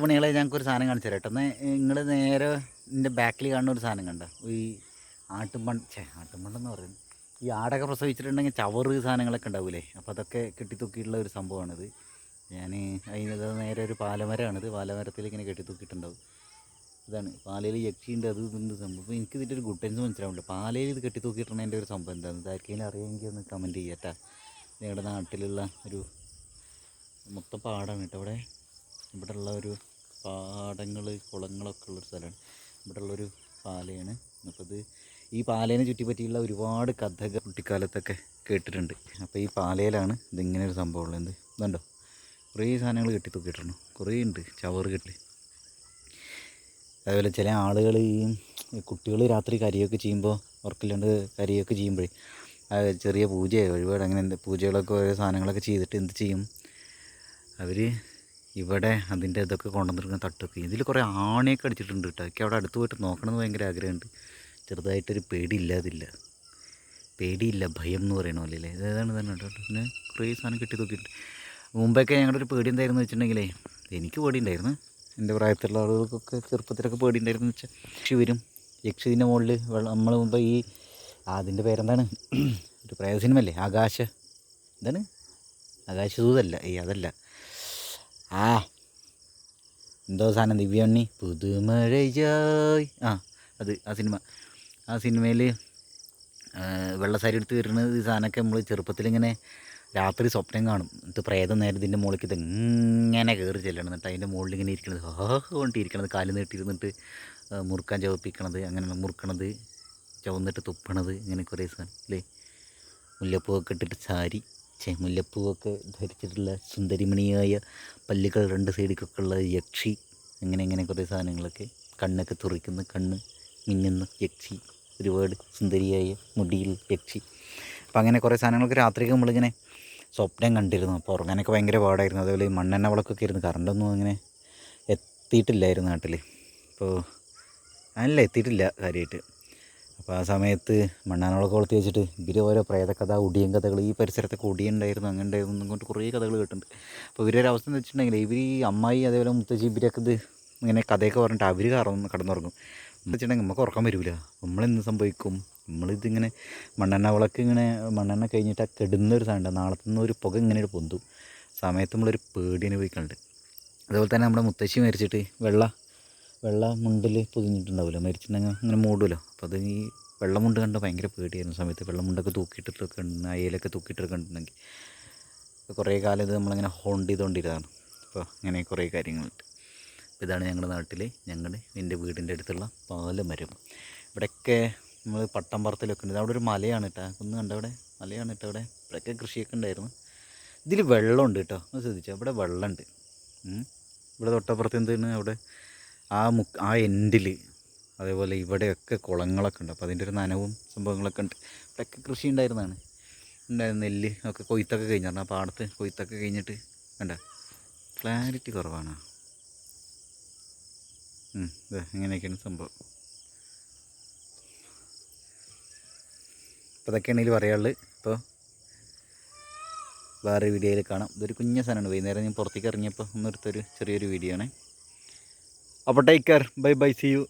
പണികളെ ഞങ്ങൾക്കൊരു സാധനം കാണിച്ചു തരാം കേട്ടോ. എന്നാൽ നിങ്ങൾ നേരെ എൻ്റെ ബാക്കിൽ കാണുന്ന ഒരു സാധനം കണ്ടോ, ഈ ആട്ടുംപണ്ടെന്ന് പറയുന്നത് ഈ ആടൊക്കെ പ്രസവിച്ചിട്ടുണ്ടെങ്കിൽ ചവറ് സാധനങ്ങളൊക്കെ ഉണ്ടാവില്ലേ, അപ്പോൾ അതൊക്കെ കെട്ടിത്തൂക്കിയിട്ടുള്ള ഒരു സംഭവമാണിത്. ഞാൻ അതിനത് നേരെ ഒരു പാലമരമാണിത്, പാലമരത്തിൽ ഇങ്ങനെ കെട്ടിത്തൂക്കിയിട്ടുണ്ടാവും. ഇതാണ് പാലയിൽ യക്ഷിയുണ്ട്, അത് ഇതുണ്ട് സംഭവം. അപ്പോൾ എനിക്ക് ഇതിൻ്റെ ഒരു ഗുട്ടൻസ് മനസ്സിലാവുന്നുണ്ട്. പാലയിൽ ഇത് കെട്ടിത്തൂക്കിയിട്ടുണ്ടെങ്കിൽ ഒരു സംഭവം എന്താണ്, ഇതാർക്കെങ്കിലും അറിയാമെങ്കിൽ ഒന്ന് കമൻറ്റ് ചെയ്യട്ടാ. ഞങ്ങളുടെ നാട്ടിലുള്ള ഒരു മൊത്തം പാടാണ് കേട്ടോ. ഇവിടെ ഉള്ള ഒരു പാടങ്ങൾ കുളങ്ങളൊക്കെ ഉള്ളൊരു സ്ഥലമാണ്. ഇവിടെ ഉള്ളൊരു പാലയാണ്. അപ്പോൾ ഈ പാലേനെ ചുറ്റിപ്പറ്റിയുള്ള ഒരുപാട് കഥകൾ കുട്ടിക്കാലത്തൊക്കെ കേട്ടിട്ടുണ്ട്. അപ്പോൾ ഈ പാലയിലാണ് ഇതിങ്ങനെ ഒരു സംഭവം ഉള്ളത്. ഇതുണ്ടോ, കുറേ സാധനങ്ങൾ കെട്ടിത്തൂക്കിയിട്ടുണ്ട്, കുറേ ഉണ്ട് ചവറ് കെട്ടി. അതുപോലെ ചില ആളുകൾ ഈ കുട്ടികൾ രാത്രി കരിയൊക്കെ ചെയ്യുമ്പോൾ ഉറക്കില്ലാണ്ട് കരിയൊക്കെ ചെയ്യുമ്പോഴേ ചെറിയ പൂജയോ വഴിപാട് അങ്ങനെ എന്ത് പൂജകളൊക്കെ ഓരോ സാധനങ്ങളൊക്കെ ചെയ്തിട്ട് എന്ത് ചെയ്യും അവർ, ഇവിടെ അതിൻ്റെ ഇതൊക്കെ കൊണ്ടുവന്നിരിക്കുന്ന തട്ടൊക്കെ ഇതിൽ കുറേ ആണിയൊക്കെ അടിച്ചിട്ടുണ്ട് കേട്ടോ. എനിക്ക് അവിടെ അടുത്ത് പോയിട്ട് നോക്കണമെന്ന് ഭയങ്കര ആഗ്രഹമുണ്ട്. ചെറുതായിട്ടൊരു പേടിയില്ല ഭയം എന്ന് പറയണ പോലെ അല്ലേ, ഇതേതാണ് തന്നെ കേട്ടോ. പിന്നെ കുറേ സാധനം കെട്ടി തൂക്കിയിട്ടുണ്ട്. മുമ്പൊക്കെ ഞങ്ങളുടെ ഒരു പേടി എന്തായിരുന്നു വെച്ചിട്ടുണ്ടെങ്കിലേ, എനിക്ക് പേടി ഉണ്ടായിരുന്നു, എൻ്റെ പ്രായത്തിലുള്ള ആളുകൾക്കൊക്കെ ചെറുപ്പത്തിലൊക്കെ പേടി ഉണ്ടായിരുന്നു വെച്ചാൽ യക്ഷി വരും. യക്ഷിൻ്റെ മുകളിൽ നമ്മൾ മുമ്പ് ഈ അതിൻ്റെ പേരെന്താണ്, ഒരു പ്രേത സിനിമ അല്ലേ, എന്താണ് ആകാശദൂതല്ല, അതല്ല, എന്തോ സാധനം ദിവ്യണ്ണി പുതുമഴയായി, ആ സിനിമയിൽ വെള്ളസാരി എടുത്ത് വരുന്നത് ഈ സാധനമൊക്കെ നമ്മൾ ചെറുപ്പത്തിലിങ്ങനെ രാത്രി സ്വപ്നം കാണും. എന്നിട്ട് പ്രേതം നേരെ ഇതിൻ്റെ മുകളിലേക്ക് ഇത് ഇങ്ങനെ കയറി ചെല്ലണം. എന്നിട്ട് അതിൻ്റെ മുകളിൽ ഇങ്ങനെ ഇരിക്കണത് കൊണ്ടിരിക്കണത്, കാല് നീട്ടിയിരുന്നിട്ട് മുറുക്കാൻ ചുവപ്പിക്കണത്, അങ്ങനെ മുറുക്കണത്, ചുവന്നിട്ട് തുപ്പണത്, ഇങ്ങനെ കുറേ സാധനം അല്ലേ. മുല്ലപ്പൂവൊക്കെ ഇട്ടിട്ട് മുല്ലപ്പൂവൊക്കെ ധരിച്ചിട്ടുള്ള സുന്ദരിമണിയായ പല്ലുകൾ രണ്ട് സൈഡിലേക്കൊക്കെ ഉള്ള യക്ഷി, അങ്ങനെ കുറേ സാധനങ്ങളൊക്കെ, കണ്ണൊക്കെ തുറിക്കുന്ന, കണ്ണ് മിന്നുന്ന യക്ഷി, ഒരുപാട് സുന്ദരിയായ മുടിയിൽ യക്ഷി. അപ്പം അങ്ങനെ കുറേ സാധനങ്ങളൊക്കെ രാത്രിയൊക്കെ നമ്മളിങ്ങനെ സ്വപ്നം കണ്ടിരുന്നു. അപ്പോൾ ഉറങ്ങാനൊക്കെ ഭയങ്കര പാടായിരുന്നു. അതുപോലെ ഈ മണ്ണെണ്ണ വിളക്കൊക്കെ ഇരുന്ന്, കറണ്ടൊന്നും അങ്ങനെ എത്തിയിട്ടില്ലായിരുന്നു നാട്ടിൽ. അപ്പോൾ എത്തിയിട്ടില്ല കാര്യമായിട്ട്. അപ്പോൾ ആ സമയത്ത് മണ്ണാനോളൊക്കെ കൊളുത്തി വെച്ചിട്ട് ഇവർ ഓരോ പ്രേതകഥ, ഒടിയൻ കഥകൾ, ഈ പരിസരത്തൊക്കെ ഒടിയുണ്ടായിരുന്നു, അങ്ങനെ ഉണ്ടായിരുന്നു എന്നൊക്കെ കുറേ കഥകൾ കേട്ടിട്ടുണ്ട്. അപ്പോൾ ഇവരൊരു അവസ്ഥ എന്ന് വെച്ചിട്ടുണ്ടെങ്കിൽ ഇവർ ഈ അമ്മായി അതേപോലെ മുത്തശ്ശി ഇവരൊക്കെ ഇത് ഇങ്ങനെ കഥയൊക്കെ പറഞ്ഞിട്ട് അവർ കടന്നുറങ്ങും. എന്ന് വെച്ചിട്ടുണ്ടെങ്കിൽ നമുക്ക് ഉറക്കം വരില്ല. നമ്മളെന്ത് സംഭവിക്കും, നമ്മളിതിങ്ങനെ മണ്ണെണ്ണ വിളക്ക് ഇങ്ങനെ മണ്ണെണ്ണ കഴിഞ്ഞിട്ട് ആ കെടുന്നൊരു സാധനം, നാളത്തുനിന്ന് ഒരു പുക ഇങ്ങനെ പൊന്തും സമയത്ത് നമ്മളൊരു പേടി അനുഭവിക്കുന്നുണ്ട്. അതുപോലെ തന്നെ നമ്മുടെ മുത്തശ്ശി മരിച്ചിട്ട് വെള്ള മുണ്ടിൽ പൊതിഞ്ഞിട്ടുണ്ടാവില്ല, മരിച്ചിട്ടുണ്ടെങ്കിൽ അങ്ങനെ മൂടുമല്ലോ. അപ്പോൾ അത് ഈ വെള്ളമുണ്ട് കണ്ട് ഭയങ്കര പേടിയായിരുന്നു സമയത്ത്. വെള്ളമുണ്ടൊക്കെ തൂക്കിയിട്ടൊക്കെ ഉണ്ട്, അയലൊക്കെ തൂക്കിയിട്ടൊക്കെ ഉണ്ടെങ്കിൽ കുറേ കാലം ഇത് നമ്മളിങ്ങനെ ഹോണ്ട് ചെയ്തുകൊണ്ടിരുന്നതാണ്. അപ്പോൾ അങ്ങനെ കുറേ കാര്യങ്ങളുണ്ട്. അപ്പോൾ ഇതാണ് ഞങ്ങളുടെ നാട്ടിൽ എൻ്റെ വീടിൻ്റെ അടുത്തുള്ള പാലമരം. ഇവിടെയൊക്കെ നമ്മൾ പട്ടംപറത്തിലൊക്കെ ഉണ്ട്. അവിടെ ഒരു മലയാണ് കേട്ടോ, ഒന്ന് കണ്ടോ, അവിടെ മലയാണ് കേട്ടോ. ഇവിടെയൊക്കെ കൃഷിയൊക്കെ ഉണ്ടായിരുന്നു. ഇതിൽ വെള്ളമുണ്ട് കേട്ടോ, ഒന്ന് ശ്രദ്ധിച്ചാൽ ഇവിടെ വെള്ളമുണ്ട്. ഇവിടെ തൊട്ടപ്പുറത്ത് എന്താണ്, അവിടെ ആ എൻഡിൽ അതേപോലെ ഇവിടെയൊക്കെ കുളങ്ങളൊക്കെ ഉണ്ട്. അപ്പോൾ അതിൻ്റെ ഒരു നനവും സംഭവങ്ങളൊക്കെ ഉണ്ട്. ഇവിടെയൊക്കെ കൃഷി ഉണ്ടായിരുന്നു, നെല്ല് ഒക്കെ കൊയ്ത്തൊക്കെ കഴിഞ്ഞായിരുന്നു. ആ പാടത്ത് കൊയ്ത്തൊക്കെ കഴിഞ്ഞിട്ട് കണ്ട ക്ലാരിറ്റി കുറവാണ്. ഇങ്ങനെയൊക്കെയാണ് സംഭവം. അപ്പോൾ അതൊക്കെയാണ് ഇതിൽ പറയാനുള്ളത്. ഇപ്പോൾ വേറെ വീഡിയോയിൽ കാണാം. ഇതൊരു കുഞ്ഞ സാധനമാണ്, വൈകുന്നേരം ഞാൻ പുറത്തേക്ക് ഇറങ്ങിയപ്പോൾ ഒന്നെടുത്തൊരു ചെറിയൊരു വീഡിയോ ആണ്. അപ്പോൾ take care, bye, see U.